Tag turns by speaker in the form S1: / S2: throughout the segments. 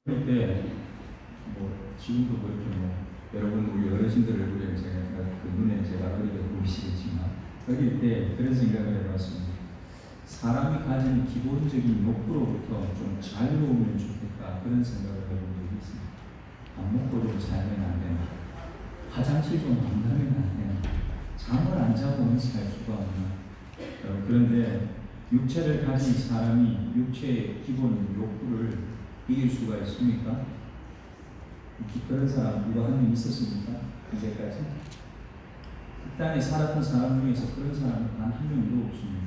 S1: 그때 지금도 그렇게 여러분 우리 어르신들 얼굴에 제가 그 눈에 제가 어리게 보이시겠지만 어릴 때 그런 생각을 해봤습니다. 사람이 가진 기본적인 욕구로부터 좀 자유로우면 좋겠다 그런 생각을 해본 적이 있습니다. 밥 먹고 좀 살면 안 되나? 화장실 좀 안 가면 안 되나? 잠을 안 자고는 살 수가 없나? 그런데 육체를 가진 사람이 육체의 기본 욕구를 이길 수가 있습니까? 그런 사람 누가 한 명 있었습니까? 이제까지? 이 땅에 살았던 사람 중에서 그런 사람은 단 한 명도 없습니다.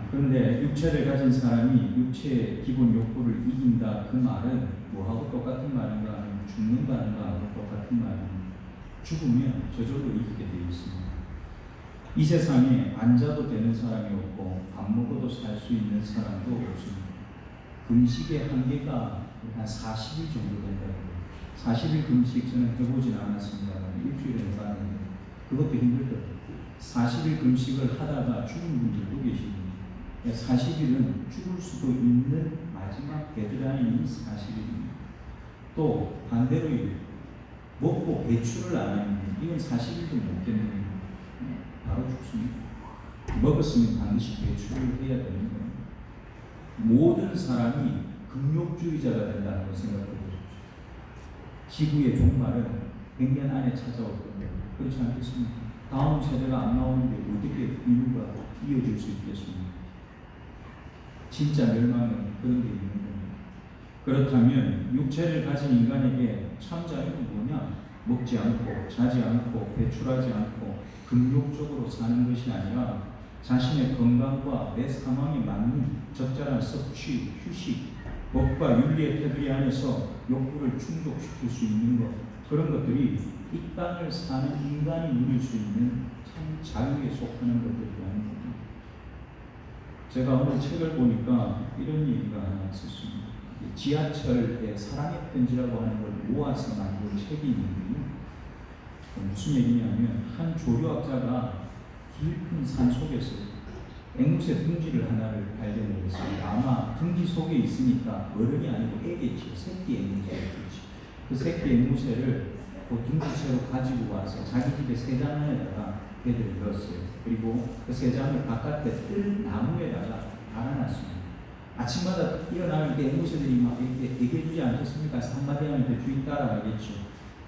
S1: 그런데 육체를 가진 사람이 육체의 기본 욕구를 이긴다 그 말은 뭐하고 똑같은 말인가 하면 죽는다는 거하고 똑같은 말입니다. 죽으면 저절로 이기게 되어 있습니다. 이 세상에 앉아도 되는 사람이 없고 밥 먹어도 살 수 있는 사람도 없습니다. 금식의 한계가 한 40일 정도 된다고. 40일 금식 저는 해보진 않았습니다만 일주일에 해봤는데 그것도 힘들더라고요. 40일 금식을 하다가 죽은 분들도 계십니다. 40일은 죽을 수도 있는 마지막 데드라인이 40일입니다. 또 반대로 먹고 배출을 안 하면 이건 40일도 못 되는 바로 죽습니다. 먹었으면 반드시 배출을 해야 되는 겁니다. 모든 사람이 금욕주의자가 된다는 걸 생각해 보십시오. 지구의 종말은 100년 안에 찾아올 겁니다. 그렇지 않겠습니까? 다음 세대가 안 나오는데 어떻게 인류가 이어질 수 있겠습니까? 진짜 멸망은 그런 게 있는 겁니다. 그렇다면 육체를 가진 인간에게 참 자유는 뭐냐? 먹지 않고 자지 않고 배출하지 않고 금욕적으로 사는 것이 아니라 자신의 건강과 내 상황에 맞는 적절한 섭취, 휴식, 법과 윤리의 테두리 안에서 욕구를 충족시킬 수 있는 것, 그런 것들이 이 땅을 사는 인간이 누릴 수 있는 참 자유에 속하는 것들이라는 겁니다. 제가 오늘 책을 보니까 이런 얘기가 하나 있었습니다. 지하철의 사랑의 편지라고 하는 걸 모아서 만든 책이 있는데요. 무슨 얘기냐면 한 조류학자가 깊은 산 속에서 앵무새 둥지를 하나를 발견했습니다. 아마 둥지 속에 있으니까 어른이 아니고 애겠죠. 새끼 앵무새겠죠. 그 새끼 앵무새를 그 둥지채로 가지고 와서 자기 집에 새장 안에다가 배를 넣었어요. 그리고 그 새장을 바깥에 뜰 나무에다가 달아놨습니다. 아침마다 일어나면 앵무새들이 막 이렇게 얘기해주지 않겠습니까? 한마디 하면 주인 따라가겠죠.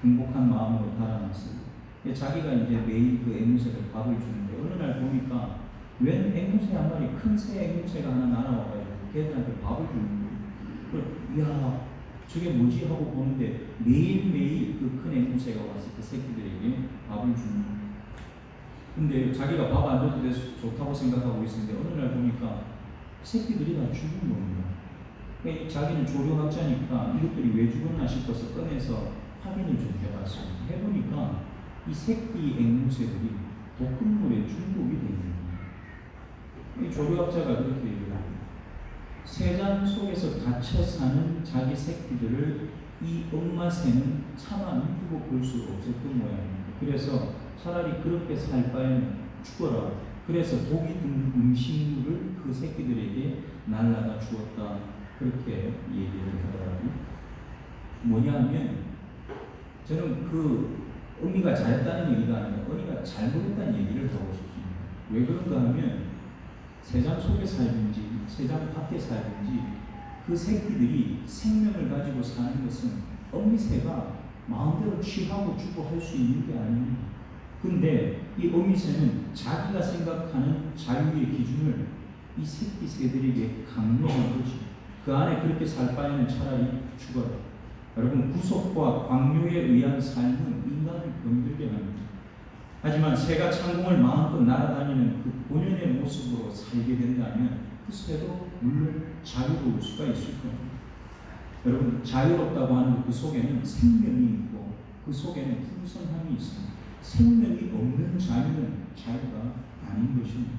S1: 행복한 마음으로 달아놨습니다. 자기가 이제 매일 그 앵무새를 밥을 주는데 어느 날 보니까 웬 앵무새 한 마리, 큰 새 앵무새가 하나 날아와가지고 걔들한테 밥을 주는 거예요. 야, 저게 뭐지 하고 보는데 매일매일 그 큰 앵무새가 와서 그 새끼들에게 밥을 주는 거예요. 근데 자기가 밥 안 줘도 돼서 좋다고 생각하고 있었는데 어느 날 보니까 새끼들이 다 죽은 겁니다. 그러니까 자기는 조류학자니까 이것들이 왜 죽었나 싶어서 꺼내서 확인을 좀 해봤어요. 해보니까 이 새끼 앵무새들이 독극물에 중독이 되는 거예요. 이 조류학자가 그렇게 얘기를 합니다. 새장 속에서 갇혀 사는 자기 새끼들을 이 엄마 새는 차마 눈뜨고 볼 수 없었던 모양입니다. 그래서 차라리 그렇게 살 바에는 죽어라. 그래서 독이 든 음식물을 그 새끼들에게 날라가 주었다. 그렇게 얘기를 하더라고요. 뭐냐 하면 저는 그 어미가 잘했다는 얘기가 아니라 어미가 잘못했다는 얘기를 하고 싶습니다. 왜 그런가 하면 새장 속에 살든지 새장 밖에 살든지 그 새끼들이 생명을 가지고 사는 것은 어미새가 마음대로 취하고 주고 할 수 있는 게 아닙니다. 근데 이 어미새는 자기가 생각하는 자유의 기준을 이 새끼 새들에게 강요한 거지. 그 안에 그렇게 살 바에는 차라리 죽어라. 여러분, 구속과 광요에 의한 삶은 인간을 병들게 합니다. 하지만 새가 창공을 마음껏 날아다니는 그 본연의 모습으로 살게 된다면 그 새도 물론 자유로울 수가 있을 겁니다. 여러분, 자유롭다고 하는 그 속에는 생명이 있고 그 속에는 풍성함이 있습니다. 생명이 없는 자유는 자유가 아닌 것입니다.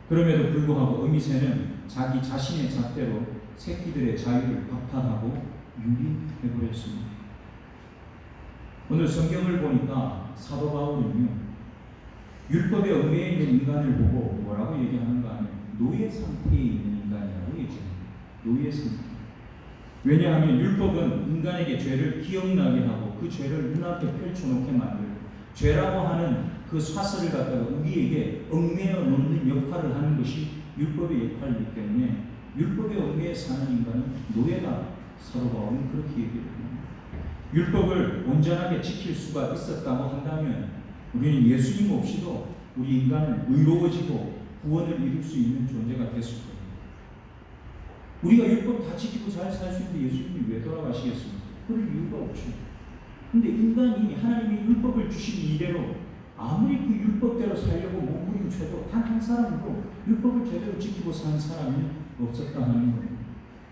S1: 그럼에도 불구하고 어미새는 자기 자신의 잣대로 새끼들의 자유를 박탈하고 유린해버렸습니다. 오늘 성경을 보니까 사도 바울은요, 율법에 얽매여 있는 인간을 보고 뭐라고 얘기하는가 하면 노예 상태에 있는 인간이라고 얘기합니다. 노예 상태. 왜냐하면 율법은 인간에게 죄를 기억나게 하고 그 죄를 눈앞에 펼쳐놓게 만들고 죄라고 하는 그 사슬을 갖다가 우리에게 얽매어 놓는 역할을 하는 것이 율법의 역할이기 때문에 율법의 얽매에 사는 인간은 노예다. 사도 바울은 그렇게 얘기합니다. 율법을 온전하게 지킬 수가 있었다고 한다면 우리는 예수님 없이도 우리 인간은 의로워지고 구원을 이룰 수 있는 존재가 됐을 겁니다. 우리가 율법 다 지키고 잘 살 수 있는데 예수님이 왜 돌아가시겠습니까? 그럴 이유가 없죠. 근데 인간이 하나님이 율법을 주신 이대로 아무리 그 율법대로 살려고 몸부림쳐도 단 한 사람도 율법을 제대로 지키고 산 사람이 없었다 하는 겁니다.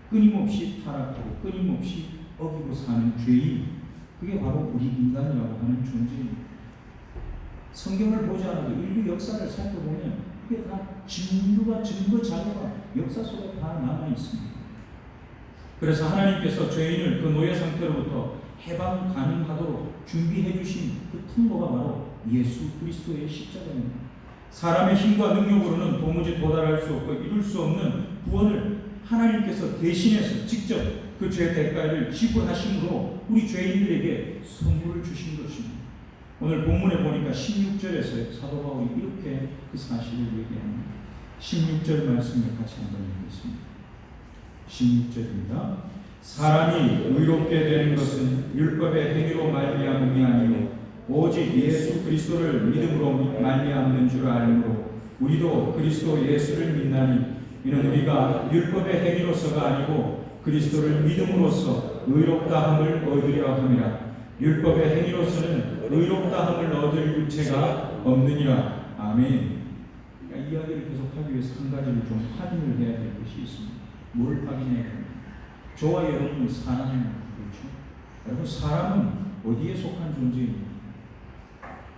S1: 끊임없이 타락하고 끊임없이 어기고 사는 죄인, 그게 바로 우리 인간이라고 하는 존재입니다. 성경을 보지 않아도 인류 역사를 살펴보면 그게 다 증거 자료가 역사 속에 다 남아 있습니다. 그래서 하나님께서 죄인을 그 노예 상태로부터 해방 가능하도록 준비해 주신 그 통로가 바로 예수 그리스도의 십자가입니다. 사람의 힘과 능력으로는 도무지 도달할 수 없고 이룰 수 없는 구원을 하나님께서 대신해서 직접 그 죄 대가를 지불하심으로 우리 죄인들에게 선물을 주신 것입니다. 오늘 본문에 보니까 16절에서 사도 바울이 이렇게 그 사실을 얘기합니다. 16절 말씀을 같이 한번 읽겠습니다. 16절입니다. 사람이 의롭게 되는 것은 율법의 행위로 말미암음이 아니요 오직 예수 그리스도를 믿음으로 말미암는 줄 알므로 우리도 그리스도 예수를 믿나니 이는 우리가 율법의 행위로서가 아니고 그리스도를 믿음으로써 의롭다함을 얻으려 함이라. 율법의 행위로서는 의롭다함을 얻을 육체가 없느니라. 아멘. 그러니까 이야기를 계속하기 위해서 한 가지를 좀 확인을 해야 될 것이 있습니다. 뭘 확인해야 됩니까? 저와 여러분은 사람입니다. 그렇죠? 여러분 사람은 어디에 속한 존재입니까?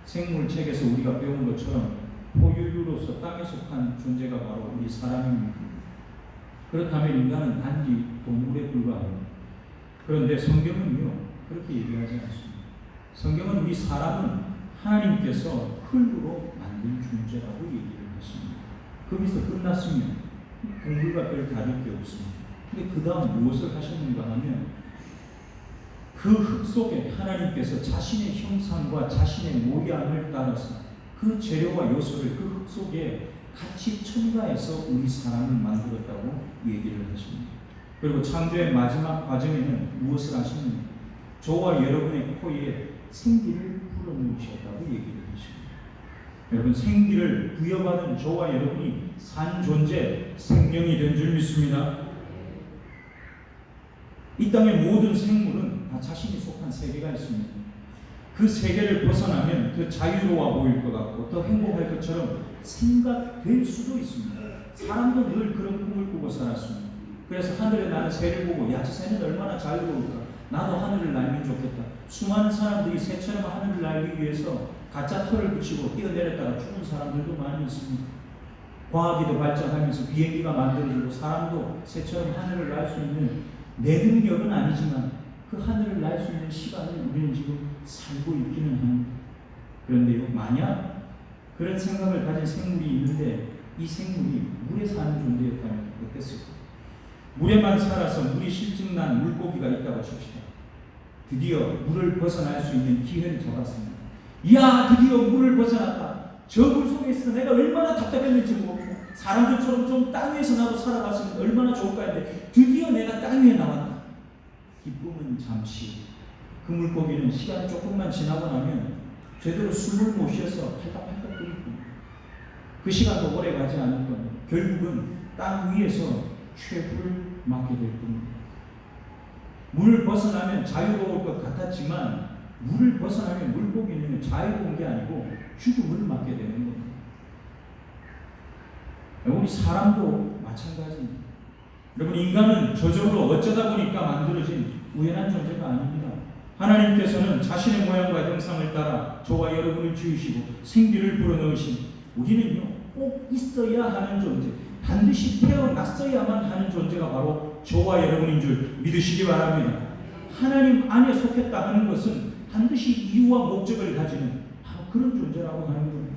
S1: 생물책에서 우리가 배운 것처럼 포유류로서 땅에 속한 존재가 바로 우리 사람입니다. 그렇다면 인간은 단지 동물에 불과합니다. 그런데 성경은요 그렇게 얘기하지 않습니다. 성경은 우리 사람은 하나님께서 흙으로 만든 존재라고 얘기를 했습니다. 거기서 끝났으면 동물과 별 다를 게 없습니다. 근데 그 다음 무엇을 하셨는가 하면 그 흙 속에 하나님께서 자신의 형상과 자신의 모양을 따라서 그 재료와 요소를 그 흙 속에 같이 첨가해서 우리 사람을 만들었다고 얘기를 하십니다. 그리고 창조의 마지막 과정에는 무엇을 하시느냐? 저와 여러분의 코에 생기를 불어넣으셨다고 얘기를 하십니다. 여러분 생기를 부여받은 저와 여러분이 산 존재, 생명이 된 줄 믿습니다. 이 땅의 모든 생물은 다 자신이 속한 세계가 있습니다. 그 세계를 벗어나면 더 자유로워 보일 것 같고 더 행복할 것처럼 생각될 수도 있습니다. 사람도 늘 그런 꿈을 꾸고 살았습니다. 그래서 하늘에 나는 새를 보고 야, 저 새는 얼마나 자유로울까? 나도 하늘을 날면 좋겠다. 수많은 사람들이 새처럼 하늘을 날기 위해서 가짜 털을 붙이고 뛰어내렸다가 죽은 사람들도 많이 있습니다. 과학기도 발전하면서 비행기가 만들어지고 사람도 새처럼 하늘을 날 수 있는 내 능력은 아니지만 그 하늘을 날 수 있는 시간을 우리는 지금 살고 있기는 합니다. 그런데요, 만약 그런 생각을 가진 생물이 있는데 이 생물이 물에 사는 존재였다면 어땠을까? 물에만 살아서 물이 실증난 물고기가 있다고 칩시다. 드디어 물을 벗어날 수 있는 기회를 잡았습니다. 이야, 드디어 물을 벗어났다. 저 물 속에 있어 내가 얼마나 답답했는지 모르고 사람들처럼 좀 땅 위에서 나도 살아봤으면 얼마나 좋을까 했는데 드디어 내가 땅 위에 나왔다. 기쁨은 잠시. 그 물고기는 시간이 조금만 지나고 나면 제대로 숨을 못 쉬어서 팔딱팔딱 끓일 겁니다. 그 시간도 오래 가지 않을 겁니다. 결국은 땅 위에서 최후를 맞게 될 겁니다. 물을 벗어나면 자유로울 것 같았지만 물을 벗어나면 물고기는 자유로운 게 아니고 죽음을 맞게 되는 겁니다. 우리 사람도 마찬가지입니다. 여러분 인간은 저절로 어쩌다 보니까 만들어진 우연한 존재가 아닙니다. 하나님께서는 자신의 모양과 형상을 따라 저와 여러분을 지으시고 생기를 불어넣으신 우리는요 꼭 있어야 하는 존재, 반드시 태어났어야만 하는 존재가 바로 저와 여러분인 줄 믿으시기 바랍니다. 하나님 안에 속했다 하는 것은 반드시 이유와 목적을 가지는 바로 그런 존재라고 하는 겁니다.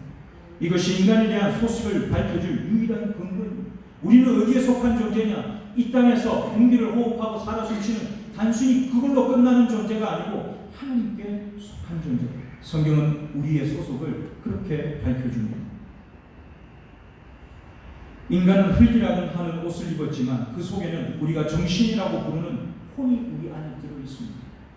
S1: 이것이 인간에 대한 소식을 밝혀줄 유일한 근거입니다. 우리는 어디에 속한 존재냐? 이 땅에서 공기를 호흡하고 살아 숨쉬는 단순히 그걸로 끝나는 존재가 아니고 하나님께 속한 존재. 성경은 우리의 소속을 그렇게 밝혀줍니다. 인간은 흙이라는 하는 옷을 입었지만 그 속에는 우리가 정신이라고 부르는 혼이 우리 안에 들어있습니다.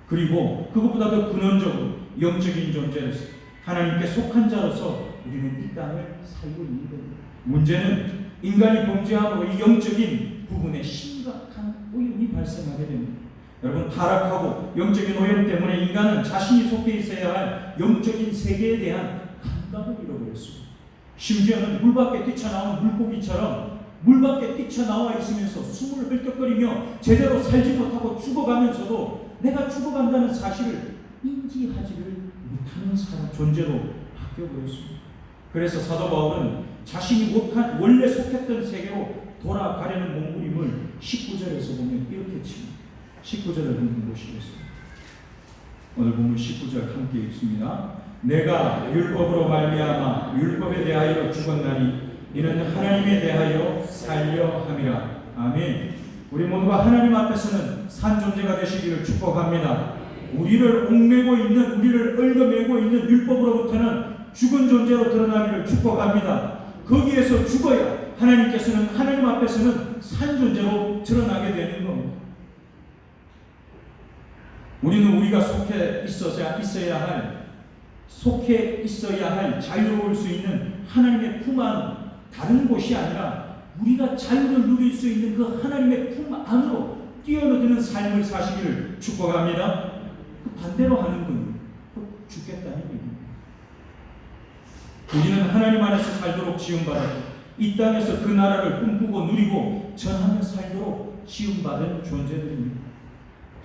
S1: 그리고 그것보다 더 근원적으로 영적인 존재로서 하나님께 속한 자로서 우리는 이 땅을 살고 있는 겁니다. 문제는 인간이 범죄함으로 이 영적인 부분에 심각한 오염이 발생하게 됩니다. 여러분, 타락하고 영적인 오염 때문에 인간은 자신이 속해 있어야 할 영적인 세계에 대한 감각을 잃어버렸습니다. 심지어는 물 밖에 뛰쳐나온 물고기처럼 물 밖에 뛰쳐나와 있으면서 숨을 헐떡거리며 제대로 살지 못하고 죽어가면서도 내가 죽어간다는 사실을 인지하지를 못하는 존재로 바뀌어버렸습니다. 그래서 사도 바울은 자신이 못한 원래 속했던 세계로 돌아가려는 몸부림을 19절에서 보면 이렇게 칩니다. 19절을 한번 보시겠습니다. 오늘 본문 19절 함께 읽습니다. 내가 율법으로 말미암아 율법에 대하여 죽었나니 이는 하나님에 대하여 살려 함이라. 아멘. 우리 모두가 하나님 앞에서는 산 존재가 되시기를 축복합니다. 우리를 옥매고 있는, 우리를 얽어매고 있는 율법으로부터는 죽은 존재로 드러나기를 축복합니다. 거기에서 죽어야 하나님께서는, 하나님 앞에서는 산 존재로 드러나게 되는 겁니다. 우리는 우리가 속해 있어야 할 자유로울 수 있는 하나님의 품 안, 다른 곳이 아니라 우리가 자유를 누릴 수 있는 그 하나님의 품 안으로 뛰어드는 삶을 사시기를 축복합니다. 그 반대로 하는 건 죽겠다는 얘기입니다. 우리는 하나님 안에서 살도록 지음받았고 이 땅에서 그 나라를 꿈꾸고 누리고 전하며 살도록 지음받은 존재들입니다.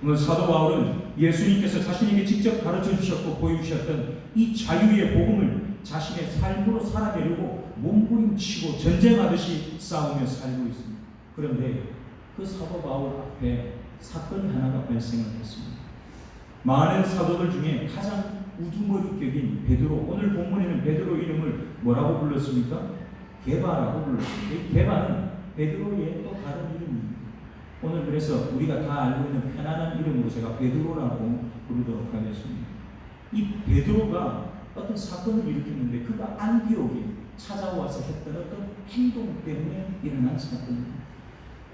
S1: 오늘 사도 바울은 예수님께서 자신에게 직접 가르쳐 주셨고 보여주셨던 이 자유의 복음을 자신의 삶으로 살아내려고 몸부림치고 전쟁하듯이 싸우며 살고 있습니다. 그런데 그 사도 바울 앞에 사건이 하나가 발생을 했습니다. 많은 사도들 중에 가장 우두머리격인 베드로, 오늘 본문에는 베드로 이름을 뭐라고 불렀습니까? 게바라고 불렀습니다. 이 게바는 베드로의 또 다른 이름입니다. 오늘 그래서 우리가 다 알고 있는 편안한 이름으로 제가 베드로라고 부르도록 하겠습니다. 이 베드로가 어떤 사건을 일으켰는데 그가 안디옥에 찾아와서 했던 어떤 행동 때문에 일어난 사건입니다.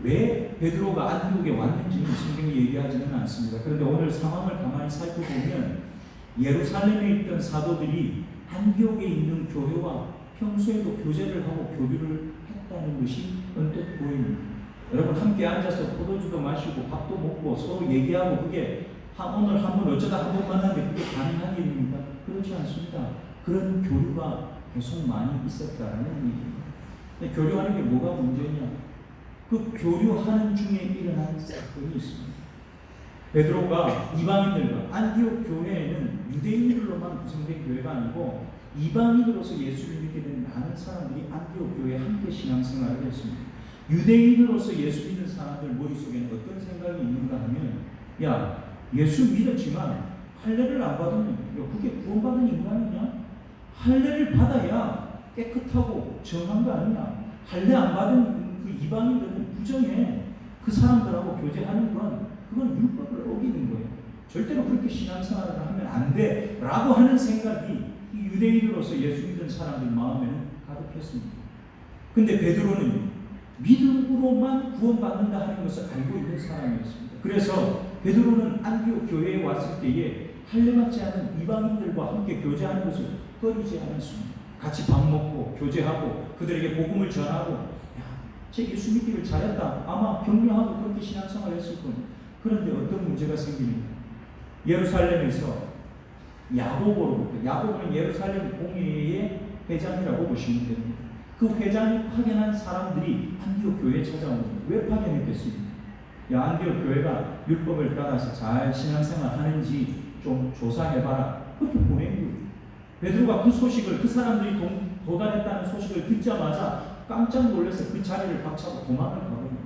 S1: 왜 베드로가 안디옥에 왔는지는 성경이 얘기하지는 않습니다. 그런데 오늘 상황을 가만히 살펴보면 예루살렘에 있던 사도들이 안디옥에 있는 교회와 평소에도 교제를 하고 교류를 했다는 것이 언뜻 보입니다. 여러분, 함께 앉아서 포도주도 마시고 밥도 먹고 서로 얘기하고 그게 오늘 한 번 어쩌다 한 번 만났는데 그게 가능한 일입니까? 그렇지 않습니다. 그런 교류가 계속 많이 있었다는 얘기입니다. 근데 교류하는 게 뭐가 문제냐? 그 교류하는 중에 일어난 사건이 있습니다. 베드로가 이방인들과 안디옥 교회에는 유대인들로만 구성된 교회가 아니고 이방인으로서 예수를 믿게 된 많은 사람들이 안디옥 교회에 함께 신앙생활을 했습니다. 유대인으로서 예수 믿는 사람들 머릿속에는 어떤 생각이 있는가 하면, 야, 예수 믿었지만 할례를 안 받으면 그게 구원받은 인간이냐? 할례를 받아야 깨끗하고 정한 거 아니냐? 할례 안 받은 그 이방인들은 부정해. 그 사람들하고 교제하는 건 그건 율법을 어기는 거예요. 절대로 그렇게 신앙생활을 하면 안 돼 라고 하는 생각이 이 유대인으로서 예수 믿는 사람들 마음에는 가득했습니다. 근데 베드로는 믿음으로만 구원받는다 하는 것을 알고 있는 사람이었습니다. 그래서 베드로는 안디옥 교회에 왔을 때에 할례받지 않은 이방인들과 함께 교제하는 것을 꺼리지 않았습니다. 같이 밥 먹고 교제하고 그들에게 복음을 전하고, 야, 제 예수 믿기를 잘했다. 아마 격려하고 그렇게 신앙생활을 했을 겁니다. 그런데 어떤 문제가 생깁니까? 예루살렘에서 야고보는 예루살렘 공회의 회장이라고 보시면 됩니다. 그 회장이 파견한 사람들이 안디옥 교회에 찾아옵니다. 왜 파견했겠습니까? 야, 안디옥 교회가 율법을 따라서 잘 신앙생활 하는지 좀 조사해봐라. 그렇게 보낸 거예요. 베드로가 그 소식을, 그 사람들이 도달했다는 소식을 듣자마자 깜짝 놀라서 그 자리를 박차고 도망을 가버립니다.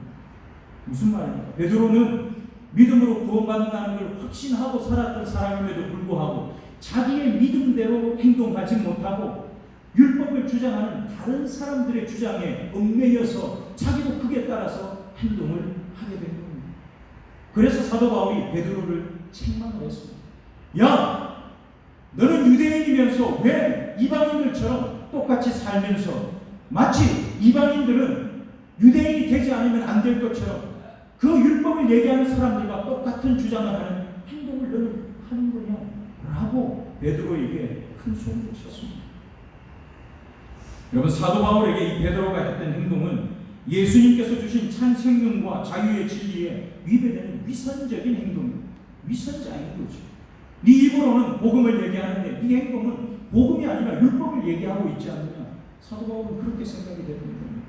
S1: 무슨 말입니까? 베드로는 믿음으로 구원받는다는 걸 확신하고 살았던 사람임에도 불구하고 자기의 믿음대로 행동하지 못하고 율법을 주장하는 다른 사람들의 주장에 얽매여서 자기도 그에 따라서 행동을 하게 된 겁니다. 그래서 사도 바울이 베드로를 책망을 했습니다. 야, 너는 유대인이면서 왜 이방인들처럼 똑같이 살면서 마치 이방인들은 유대인이 되지 않으면 안 될 것처럼 그 율법을 얘기하는 사람들과 똑같은 주장을 하는 행동을 너는 하는 거냐? 라고 베드로에게 큰 소리를 쳤습니다. 여러분, 사도 바울에게 이 베드로가 했던 행동은 예수님께서 주신 참 생명과 자유의 진리에 위배되는 위선적인 행동입니다. 위선자인 거죠. 네 입으로는 복음을 얘기하는데 네 행동은 복음이 아니라 율법을 얘기하고 있지 않느냐. 사도 바울은 그렇게 생각이 되는 겁니다.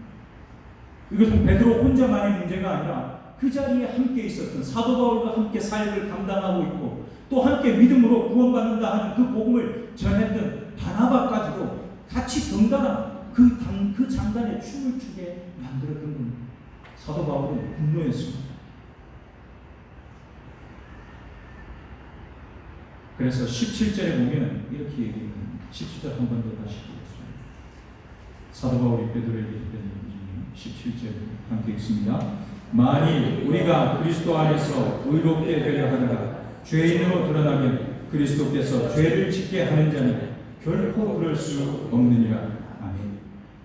S1: 이것은 베드로 혼자만의 문제가 아니라 그 자리에 함께 있었던 사도 바울과 함께 사역을 감당하고 있고 또 함께 믿음으로 구원받는다 하는 그 복음을 전했던 바나바까지도 같이 덩달아 그 장단에 춤을 추게 만들었던 겁니다. 사도 바울은 분노했습니다. 그래서 17절에 보면 이렇게 얘기합니다. 17절 한 번 더 다시 보겠습니다. 사도 바울이 베드로에게 했던 얘기 중에 17절 함께 읽습니다. 만일 우리가 그리스도 안에서 의롭게 되려 하다가 죄인으로 드러나면 그리스도께서 죄를 짓게 하는 자는 결코 그럴 수 없느니라. 아멘.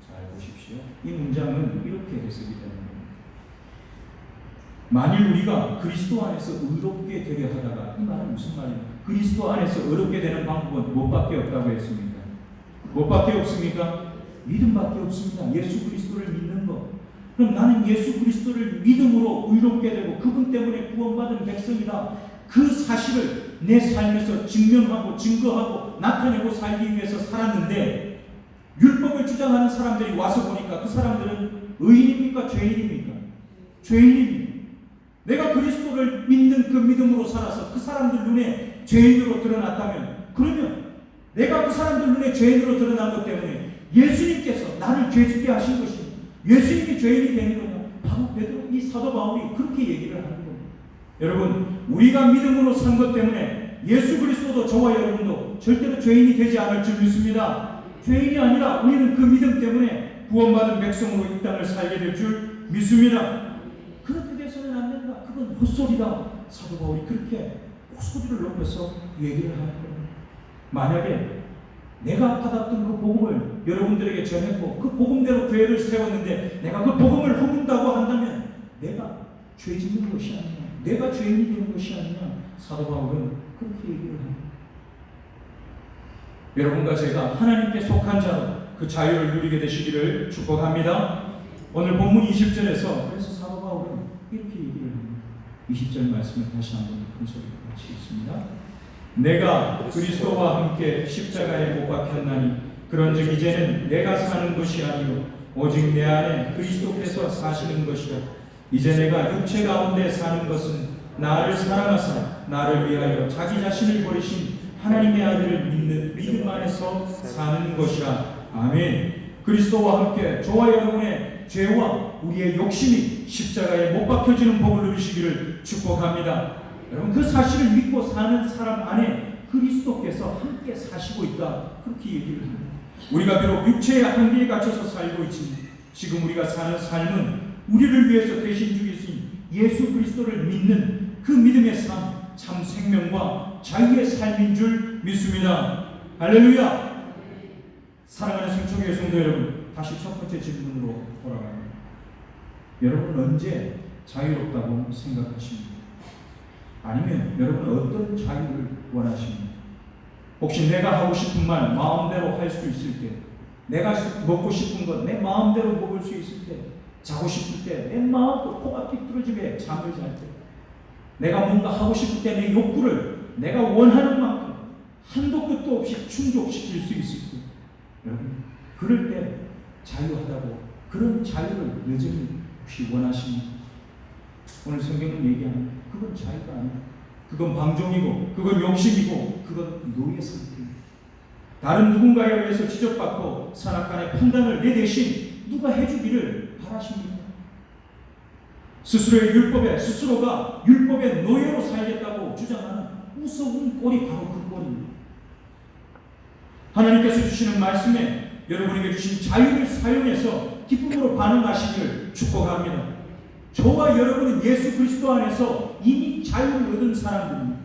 S1: 잘 보십시오. 이 문장은 이렇게 해석이 되는 겁니다. 만일 우리가 그리스도 안에서 의롭게 되려 하다가, 이 말은 무슨 말입니까? 그리스도 안에서 의롭게 되는 방법은 무엇밖에 없다고 했습니까? 무엇밖에 없습니까? 믿음밖에 없습니다. 예수 그리스도를 믿는 것. 그럼 나는 예수 그리스도를 믿음으로 의롭게 되고 그분 때문에 구원받은 백성이다. 그 사실을 내 삶에서 증명하고 증거하고 나타내고 살기 위해서 살았는데 율법을 주장하는 사람들이 와서 보니까 그 사람들은 의인입니까? 죄인입니까? 죄인입니다. 내가 그리스도를 믿는 그 믿음으로 살아서 그 사람들 눈에 죄인으로 드러났다면, 그러면 내가 그 사람들 눈에 죄인으로 드러난 것 때문에 예수님께서 나를 죄짓게 하신 것입니다. 예수님이 죄인이 되는 거냐? 바로 베드로, 이 사도 바울이 그렇게 얘기를 하는 겁니다. 여러분, 우리가 믿음으로 산 것 때문에 예수 그리스도도 저와 여러분도 절대로 죄인이 되지 않을 줄 믿습니다. 죄인이 아니라 우리는 그 믿음 때문에 구원받은 백성으로 이 땅을 살게 될 줄 믿습니다. 그렇게 돼서는 안 된다. 그건 헛소리다. 사도 바울이 그렇게 헛소리를 높여서 얘기를 하는 겁니다. 만약에 내가 받았던 그 복음을 여러분들에게 전했고 그 복음대로 교회를 세웠는데 내가 그 복음을 허문다고 한다면 내가 죄 짓는 것이 아니냐, 내가 죄인이 되는 것이 아니냐. 사도 바울은 그렇게 얘기를 합니다. 여러분과 제가 하나님께 속한 자로 그 자유를 누리게 되시기를 축복합니다. 오늘 본문 20절에서 그래서 사도 바울은 이렇게 얘기를 합니다. 20절 말씀을 다시 한번 큰 소리로 같이 읽습니다. 내가 그리스도와 함께 십자가에 못 박혔나니 그런즉 이제는 내가 사는 것이 아니요 오직 내 안에 그리스도께서 사시는 것이라. 이제 내가 육체 가운데 사는 것은 나를 사랑하사 나를 위하여 자기 자신을 버리신 하나님의 아들을 믿는 믿음 안에서 사는 것이라. 아멘. 그리스도와 함께 저와 여러분의 죄와 우리의 욕심이 십자가에 못 박혀지는 복을 누리시기를 축복합니다. 여러분, 그 사실을 믿고 사는 사람 안에 그리스도께서 함께 사시고 있다. 그렇게 얘기를 합니다. 우리가 비록 육체의 한계에 갇혀서 살고 있지만 지금 우리가 사는 삶은 우리를 위해서 대신 죽이신 예수 그리스도를 믿는 그 믿음의 삶, 참 생명과 자유의 삶인 줄 믿습니다. 할렐루야. 사랑하는 성초교회 성도 여러분, 다시 첫 번째 질문으로 돌아갑니다. 여러분은 언제 자유롭다고 생각하십니까? 아니면 여러분은 어떤 자유를 원하십니까? 혹시 내가 하고 싶은 말 마음대로 할 수 있을 때, 내가 먹고 싶은 것 내 마음대로 먹을 수 있을 때, 자고 싶을 때 내 마음도 코가 삐뚤어지게 잠을 잘 때, 내가 뭔가 하고 싶을 때 내 욕구를 내가 원하는 만큼 한도 끝도 없이 충족시킬 수 있을 때, 여러분 그럴 때 자유하다고, 그런 자유를 여전히 혹시 원하십니까? 오늘 성경은 얘기하는 그건 자유가 아니야. 그건 방종이고 그건 욕심이고 그건 노예 상태입니다. 다른 누군가에 의해서 지적받고 산악간의 판단을 내 대신 누가 해주기를 바라십니까? 스스로가 율법의 노예로 살겠다고 주장하는 무서운 꼴이 바로 그 꼴입니다. 하나님께서 주시는 말씀에 여러분에게 주신 자유를 사용해서 기쁨으로 반응하시기를 축복합니다. 저와 여러분은 예수 그리스도 안에서 이미 자유를 얻은 사람들입니다.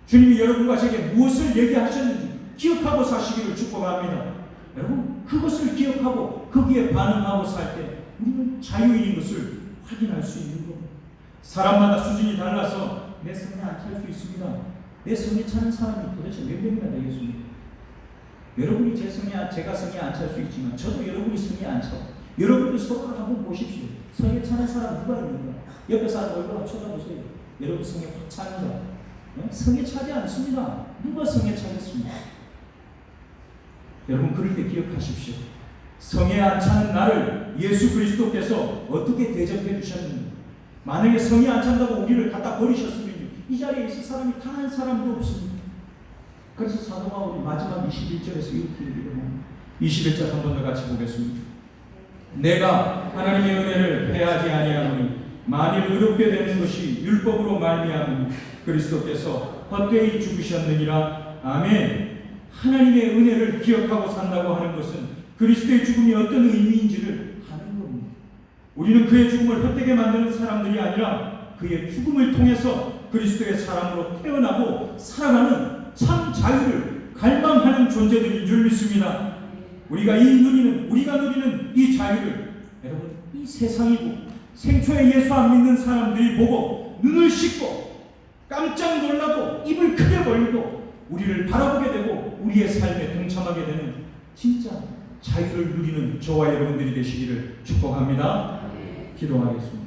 S1: 주님이 여러분과 제게 무엇을 얘기하셨는지 기억하고 사시기를 축복합니다. 여러분, 그것을 기억하고 거기에 반응하고 살 때 우리는 자유인인 것을 확인할 수 있는 겁니다. 사람마다 수준이 달라서 내 성에 안 찰 수 있습니다. 내 성에 차는 사람이 도대체 몇 명이나 되겠습니까? 여러분이 제가 성에 안 찰 수 있지만 저도 여러분이 성에 안 차. 여러분도 서로를 한번 보십시오. 성에 차는 사람 누가 있는가? 옆에 사람 얼굴 한번 쳐다보세요. 여러분 성에 확 차는가? 성에 차지 않습니다. 누가 성에 차겠습니까? 여러분, 그럴 때 기억하십시오. 성에 안 차는 나를 예수 그리스도께서 어떻게 대접해 주셨는지. 만약에 성에 안 찬다고 우리를 갖다 버리셨으면 이 자리에 있을 사람이 단 한 사람도 없습니다. 그래서 사도 바울이 마지막 21절에서 이렇게 얘기합니다. 21절 한 번 더 같이 보겠습니다. 내가 하나님의 은혜를 패하지 아니하노니 만일 의롭게 되는 것이 율법으로 말미암으니 그리스도께서 헛되이 죽으셨느니라. 아멘. 하나님의 은혜를 기억하고 산다고 하는 것은 그리스도의 죽음이 어떤 의미인지를 아는 겁니다. 우리는 그의 죽음을 헛되게 만드는 사람들이 아니라 그의 죽음을 통해서 그리스도의 사람으로 태어나고 살아가는 참 자유를 갈망하는 존재들인 줄 믿습니다. 우리가 누리는 이 자유를 여러분, 이 세상이고 생초에 예수 안 믿는 사람들이 보고 눈을 씻고 깜짝 놀라고 입을 크게 벌리고 우리를 바라보게 되고 우리의 삶에 동참하게 되는 진짜 자유를 누리는 저와 여러분들이 되시기를 축복합니다. 기도하겠습니다.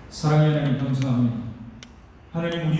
S1: 사랑의 하나님, 감사합니다. 하나님, 우리